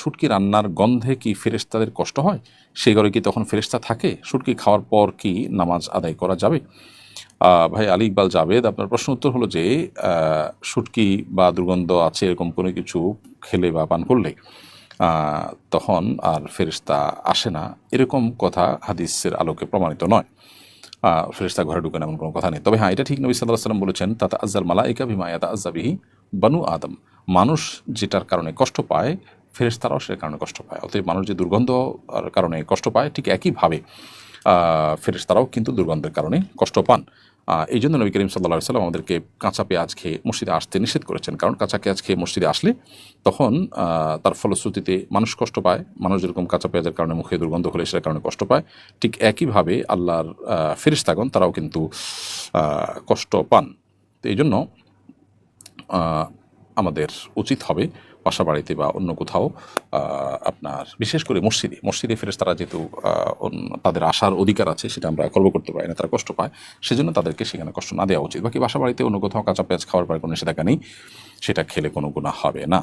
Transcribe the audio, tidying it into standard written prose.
শুটকি রান্নার গন্ধে কি ফেরেশতাদের কষ্ট হয়? সেই ঘরে কি তখন ফেরেশতা থাকে? শুটকি খাওয়ার পর কি নামাজ আদায় করা যাবে? ভাই আলী ইকবাল জাবেদ, আপনার প্রশ্ন উত্তর হলো যে শুটকি বা দুর্গন্ধ আছে এরকম কোনো কিছু খেলে বা পান করলে তখন আর ফেরেশতা আসে না, এরকম কথা হাদিসের আলোকে প্রমাণিত নয়। ফেরেশতা ঘরে ঢুকেন এমন কোনো কথা নেই। তবে হ্যাঁ, এটা ঠিক, নবী সাল্লাল্লাহু আলাইহি ওয়াসাল্লাম বলেছেন, তাতা আজ্জাল মালাইকা বিমা ইয়াতাআজ্জা বিহি বানু আদম। মানুষ যেটার কারণে কষ্ট পায়, ফেরেশতারাও সেটার কারণে কষ্ট পায়। অতএব মানুষ যে দুর্গন্ধ কারণে কষ্ট পায়, ঠিক একইভাবে ফেরেশতারাও কিন্তু দুর্গন্ধের কারণে কষ্ট পান। এই জন্য নবী করিম সাল্লাল্লাহু আলাইহি ওয়াসাল্লাম আমাদেরকে কাঁচা পেঁয়াজ খেয়ে মসজিদে আসতে নিষেধ করেছেন। কারণ কাঁচা পেঁয়াজ খেয়ে মসজিদে আসলে তখন তার ফলশ্রুতিতে মানুষ কষ্ট পায়। মানুষ যেরকম কাঁচা পেঁয়াজের কারণে মুখে দুর্গন্ধ হলে সেটার কারণে কষ্ট পায়, ঠিক একইভাবে আল্লাহর ফেরেশতাগণ তারাও কিন্তু কষ্ট পান। তো এই জন্য আমাদের উচিত হবে বাসা বাড়িতে বা অন্য কোথাও আপনার বিশেষ করে মসজিদে ফেরেশতারা যেহেতু তাদের আসার অধিকার আছে, সেটা আমরা খর্ব করতে পারি না, তারা কষ্ট পায়, সেজন্য তাদেরকে সেখানে কষ্ট না দেওয়া উচিত। বাকি বাসা বাড়িতে অন্য কোথাও কাঁচা পেঁয়াজ খাওয়ার পর কোনো নিষেধাজ্ঞা নেই, সেটা খেলে কোনো গুনাহ হবে না।